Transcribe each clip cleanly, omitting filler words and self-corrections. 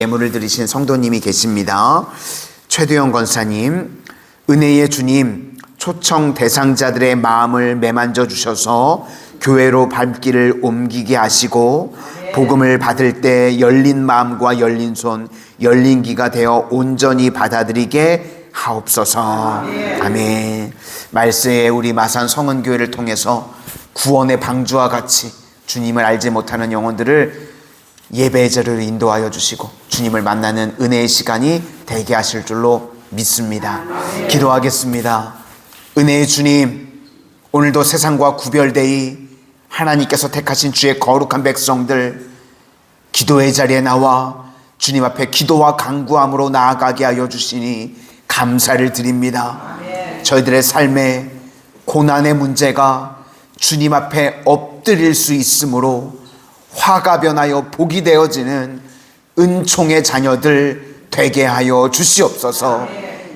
예물을 드리신 성도님이 계십니다. 최두영 권사님, 은혜의 주님, 초청 대상자들의 마음을 매만져 주셔서 교회로 발길을 옮기게 하시고 복음을 받을 때 열린 마음과 열린 손, 열린 귀가 되어 온전히 받아들이게 하옵소서. 아멘. 말세에 우리 마산 성은교회를 통해서 구원의 방주와 같이 주님을 알지 못하는 영혼들을 예배의 자리로 인도하여 주시고 주님을 만나는 은혜의 시간이 되게 하실 줄로 믿습니다. 기도하겠습니다. 은혜의 주님, 오늘도 세상과 구별되이 하나님께서 택하신 주의 거룩한 백성들 기도의 자리에 나와 주님 앞에 기도와 간구함으로 나아가게 하여 주시니 감사를 드립니다. 저희들의 삶에 고난의 문제가 주님 앞에 엎드릴 수 있으므로 화가 변하여 복이 되어지는 은총의 자녀들 되게 하여 주시옵소서.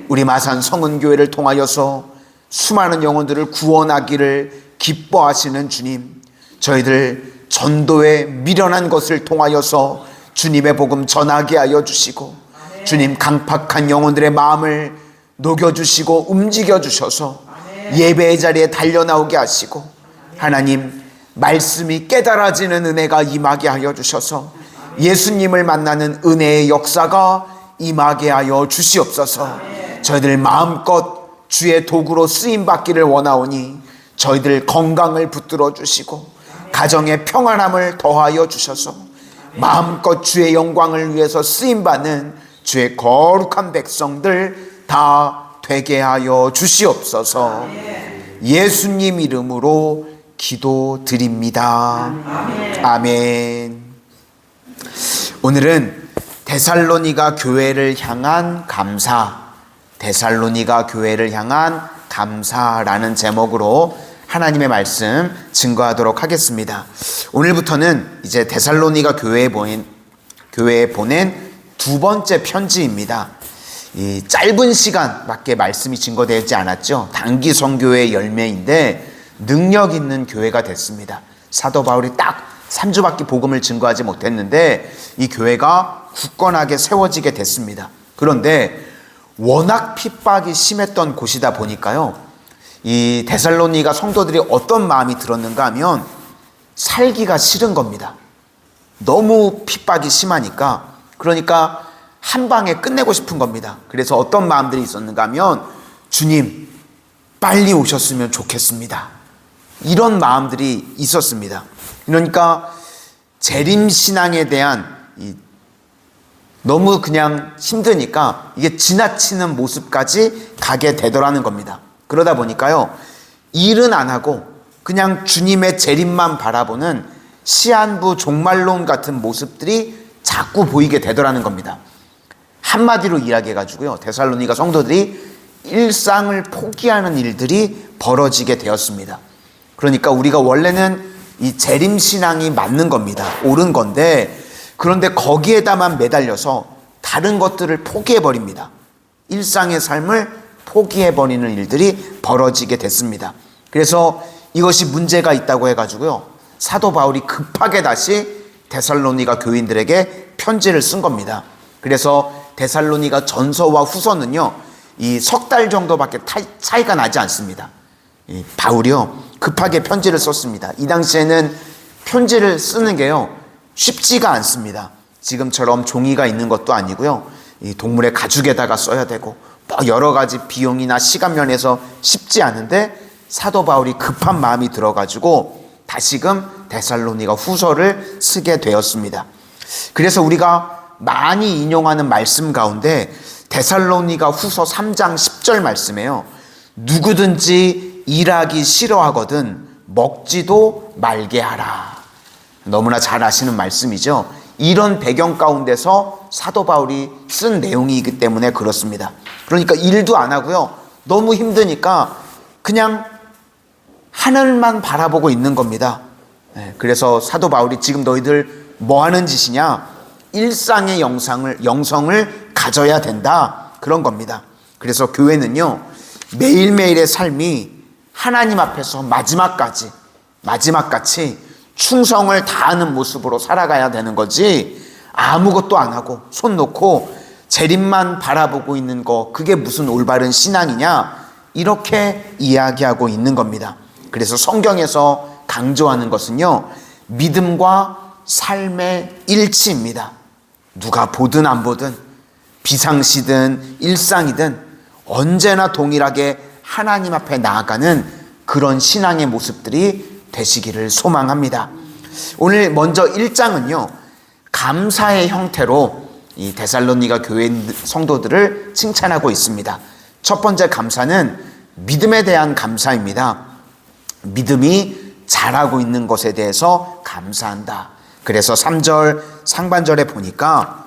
우리 마산 성은교회를 통하여서 수많은 영혼들을 구원하기를 기뻐하시는 주님, 저희들 전도에 미련한 것을 통하여서 주님의 복음 전하게 하여 주시고 주님 강팍한 영혼들의 마음을 녹여주시고 움직여주셔서 예배의 자리에 달려나오게 하시고 하나님 말씀이 깨달아지는 은혜가 임하게 하여 주셔서 예수님을 만나는 은혜의 역사가 임하게 하여 주시옵소서. 저희들 마음껏 주의 도구로 쓰임받기를 원하오니 저희들 건강을 붙들어 주시고 가정의 평안함을 더하여 주셔서 마음껏 주의 영광을 위해서 쓰임받는 주의 거룩한 백성들 다 되게 하여 주시옵소서. 예수님 이름으로 기도드립니다. 아멘. 오늘은 데살로니가 교회를 향한 감사, 데살로니가 교회를 향한 감사라는 제목으로 하나님의 말씀 증거하도록 하겠습니다. 오늘부터는 이제 데살로니가 교회에 보낸 두 번째 편지입니다. 이 짧은 시간밖에 말씀이 증거되지 않았죠. 단기 선교의 열매인데 능력 있는 교회가 됐습니다. 사도 바울이 딱 3주밖에 복음을 증거하지 못했는데 이 교회가 굳건하게 세워지게 됐습니다. 그런데 워낙 핍박이 심했던 곳이다 보니까요, 이 데살로니가 성도들이 어떤 마음이 들었는가 하면 살기가 싫은 겁니다. 너무 핍박이 심하니까. 그러니까 한 방에 끝내고 싶은 겁니다. 그래서 어떤 마음들이 있었는가 하면 주님 빨리 오셨으면 좋겠습니다, 이런 마음들이 있었습니다. 그러니까 재림신앙에 대한 너무 그냥 힘드니까 이게 지나치는 모습까지 가게 되더라는 겁니다. 그러다 보니까요, 일은 안 하고 그냥 주님의 재림만 바라보는 시한부 종말론 같은 모습들이 자꾸 보이게 되더라는 겁니다. 한마디로 이야기해가지고요, 데살로니가 성도들이 일상을 포기하는 일들이 벌어지게 되었습니다. 그러니까 우리가 원래는 이 재림신앙이 맞는 겁니다. 옳은 건데, 그런데 거기에다만 매달려서 다른 것들을 포기해버립니다. 일상의 삶을 포기해버리는 일들이 벌어지게 됐습니다. 그래서 이것이 문제가 있다고 해가지고요, 사도 바울이 급하게 다시 데살로니가 교인들에게 편지를 쓴 겁니다. 그래서 데살로니가 전서와 후서는요, 이 석 달 정도밖에 차이가 나지 않습니다. 바울이요 급하게 편지를 썼습니다. 이 당시에는 편지를 쓰는 게요 쉽지가 않습니다. 지금처럼 종이가 있는 것도 아니고요, 이 동물의 가죽에다가 써야 되고 여러 가지 비용이나 시간 면에서 쉽지 않은데 사도 바울이 급한 마음이 들어가지고 다시금 데살로니가 후서를 쓰게 되었습니다. 그래서 우리가 많이 인용하는 말씀 가운데 데살로니가 후서 3장 10절 말씀에요, 누구든지 일하기 싫어하거든 먹지도 말게 하라. 너무나 잘 아시는 말씀이죠. 이런 배경 가운데서 사도 바울이 쓴 내용이기 때문에 그렇습니다. 그러니까 일도 안 하고요, 너무 힘드니까 그냥 하늘만 바라보고 있는 겁니다. 그래서 사도 바울이 지금 너희들 뭐 하는 짓이냐, 일상의 영성을 가져야 된다, 그런 겁니다. 그래서 교회는요 매일매일의 삶이 하나님 앞에서 마지막같이 충성을 다하는 모습으로 살아가야 되는 거지, 아무것도 안 하고 손 놓고 재림만 바라보고 있는 거, 그게 무슨 올바른 신앙이냐, 이렇게 이야기하고 있는 겁니다. 그래서 성경에서 강조하는 것은요, 믿음과 삶의 일치입니다. 누가 보든 안 보든, 비상시든 일상이든 언제나 동일하게 하나님 앞에 나아가는 그런 신앙의 모습들이 되시기를 소망합니다. 오늘 먼저 1장은요, 감사의 형태로 이 데살로니가 교회 성도들을 칭찬하고 있습니다. 첫 번째 감사는 믿음에 대한 감사입니다. 믿음이 자라고 있는 것에 대해서 감사한다. 그래서 3절 상반절에 보니까,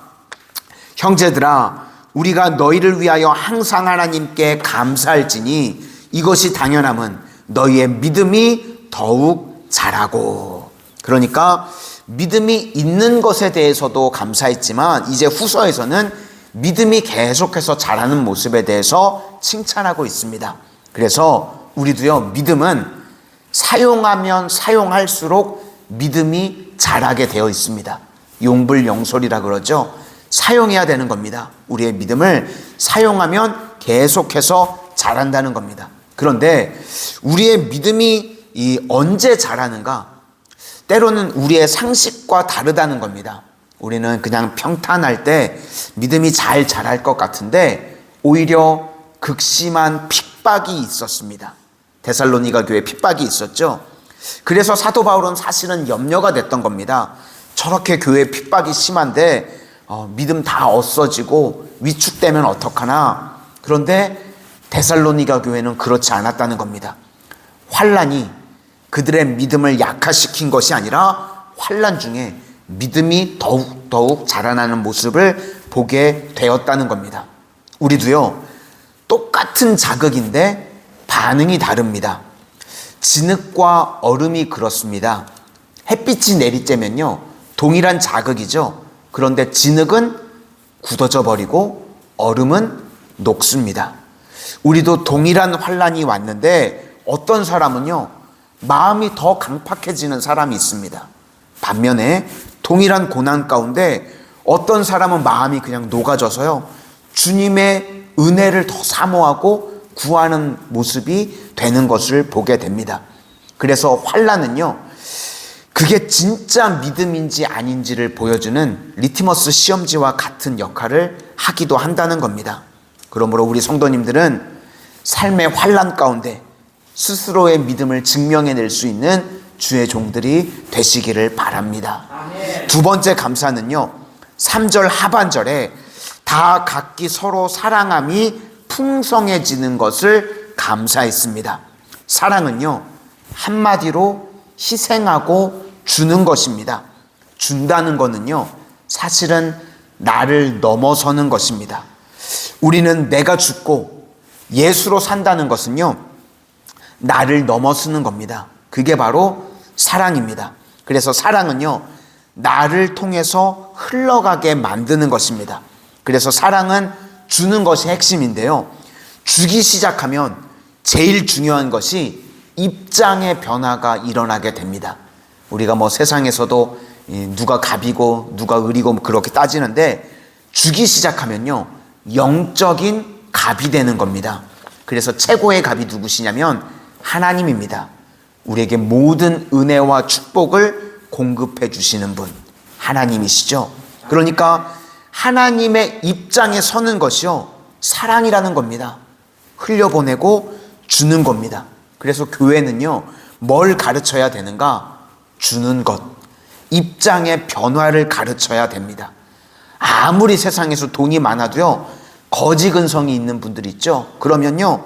형제들아 우리가 너희를 위하여 항상 하나님께 감사할지니 이것이 당연함은 너희의 믿음이 더욱 자라고. 그러니까 믿음이 있는 것에 대해서도 감사했지만 이제 후서에서는 믿음이 계속해서 자라는 모습에 대해서 칭찬하고 있습니다. 그래서 우리도요, 믿음은 사용하면 사용할수록 믿음이 자라게 되어 있습니다. 용불용설이라 그러죠. 사용해야 되는 겁니다. 우리의 믿음을 사용하면 계속해서 자란다는 겁니다. 그런데 우리의 믿음이 언제 자라는가? 때로는 우리의 상식과 다르다는 겁니다. 우리는 그냥 평탄할 때 믿음이 잘 자랄 것 같은데 오히려 극심한 핍박이 있었습니다. 데살로니가 교회에 핍박이 있었죠. 그래서 사도 바울은 사실은 염려가 됐던 겁니다. 저렇게 교회 핍박이 심한데 믿음 다 없어지고 위축되면 어떡하나. 그런데 데살로니가 교회는 그렇지 않았다는 겁니다. 환난이 그들의 믿음을 약화시킨 것이 아니라 환난 중에 믿음이 더욱 자라나는 모습을 보게 되었다는 겁니다. 우리도요, 똑같은 자극인데 반응이 다릅니다. 진흙과 얼음이 그렇습니다. 햇빛이 내리쬐면요, 동일한 자극이죠. 그런데 진흙은 굳어져 버리고 얼음은 녹습니다. 우리도 동일한 환난이 왔는데 어떤 사람은요, 마음이 더 강팍해지는 사람이 있습니다. 반면에 동일한 고난 가운데 어떤 사람은 마음이 그냥 녹아져서요, 주님의 은혜를 더 사모하고 구하는 모습이 되는 것을 보게 됩니다. 그래서 환난은요, 그게 진짜 믿음인지 아닌지를 보여주는 리트머스 시험지와 같은 역할을 하기도 한다는 겁니다. 그러므로 우리 성도님들은 삶의 환난 가운데 스스로의 믿음을 증명해낼 수 있는 주의 종들이 되시기를 바랍니다. 아멘. 두 번째 감사는요, 3절 하반절에 다 각기 서로 사랑함이 풍성해지는 것을 감사했습니다. 사랑은요, 한마디로 희생하고 주는 것입니다. 준다는 것은요, 사실은 나를 넘어서는 것입니다. 우리는 내가 죽고 예수로 산다는 것은요, 나를 넘어서는 겁니다. 그게 바로 사랑입니다. 그래서 사랑은요, 나를 통해서 흘러가게 만드는 것입니다. 그래서 사랑은 주는 것이 핵심인데요, 주기 시작하면 제일 중요한 것이 입장의 변화가 일어나게 됩니다. 우리가 뭐 세상에서도 누가 갑이고 누가 을이고 그렇게 따지는데, 주기 시작하면요, 영적인 갑이 되는 겁니다. 그래서 최고의 갑이 누구시냐면 하나님입니다. 우리에게 모든 은혜와 축복을 공급해 주시는 분, 하나님이시죠. 그러니까 하나님의 입장에 서는 것이요, 사랑이라는 겁니다. 흘려보내고 주는 겁니다. 그래서 교회는요, 뭘 가르쳐야 되는가? 주는 것, 입장의 변화를 가르쳐야 됩니다. 아무리 세상에서 돈이 많아도요, 거지 근성이 있는 분들 있죠. 그러면요,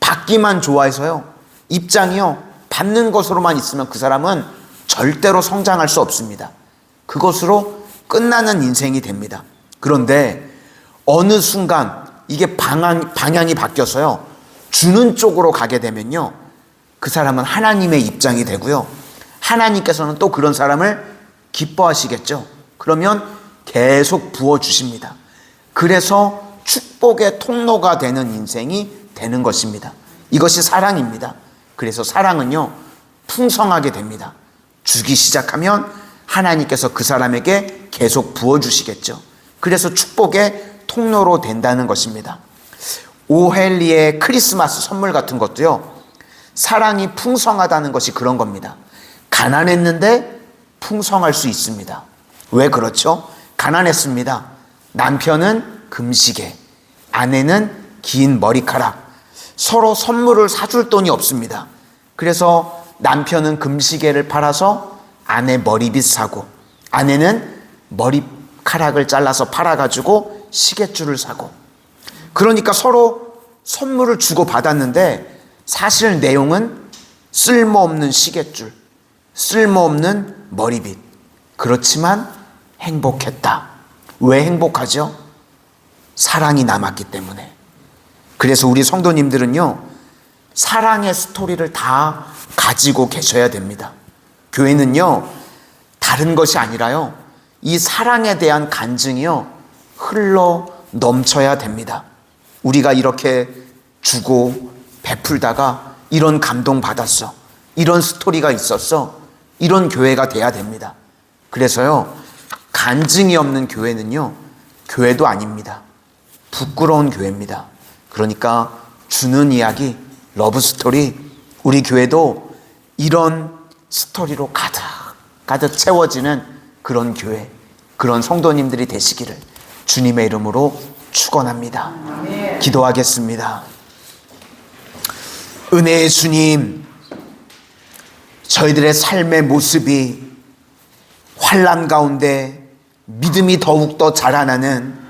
받기만 좋아해서요, 입장이요, 받는 것으로만 있으면 그 사람은 절대로 성장할 수 없습니다. 그것으로 끝나는 인생이 됩니다. 그런데 어느 순간 이게 방향이 바뀌어서요, 주는 쪽으로 가게 되면요, 그 사람은 하나님의 입장이 되고요, 하나님께서는 또 그런 사람을 기뻐하시겠죠. 그러면 계속 부어주십니다. 그래서 축복의 통로가 되는 인생이 되는 것입니다. 이것이 사랑입니다. 그래서 사랑은요, 풍성하게 됩니다. 주기 시작하면 하나님께서 그 사람에게 계속 부어주시겠죠. 그래서 축복의 통로로 된다는 것입니다. 오헬리의 크리스마스 선물 같은 것도요, 사랑이 풍성하다는 것이 그런 겁니다. 가난했는데 풍성할 수 있습니다. 왜 그렇죠? 가난했습니다. 남편은 금시계, 아내는 긴 머리카락. 서로 선물을 사줄 돈이 없습니다. 그래서 남편은 금시계를 팔아서 아내 머리빗 사고, 아내는 머리카락을 잘라서 팔아가지고 시계줄을 사고. 그러니까 서로 선물을 주고 받았는데 사실 내용은 쓸모없는 시계줄, 쓸모없는 머리빗. 그렇지만 행복했다. 왜 행복하죠? 사랑이 남았기 때문에. 그래서 우리 성도님들은요, 사랑의 스토리를 다 가지고 계셔야 됩니다. 교회는요, 다른 것이 아니라요, 이 사랑에 대한 간증이요, 흘러 넘쳐야 됩니다. 우리가 이렇게 주고 베풀다가 이런 감동 받았어, 이런 스토리가 있었어, 이런 교회가 돼야 됩니다. 그래서요, 간증이 없는 교회는요, 교회도 아닙니다. 부끄러운 교회입니다. 그러니까 주는 이야기, 러브스토리, 우리 교회도 이런 스토리로 가득 채워지는 그런 교회, 그런 성도님들이 되시기를 주님의 이름으로 축원합니다. 기도하겠습니다. 은혜의 주님, 저희들의 삶의 모습이 환난 가운데 믿음이 더욱더 자라나는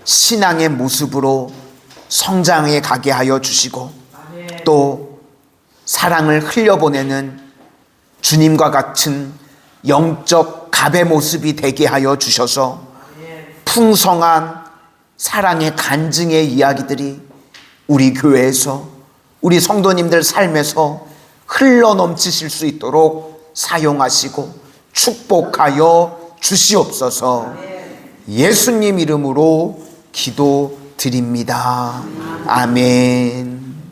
신앙의 모습으로 성장해 가게 하여 주시고, 또 사랑을 흘려보내는 주님과 같은 영적 갑의 모습이 되게 하여 주셔서 풍성한 사랑의 간증의 이야기들이 우리 교회에서, 우리 성도님들 삶에서 흘러넘치실 수 있도록 사용하시고 축복하여 주시옵소서. 예수님 이름으로 기도드립니다. 아멘.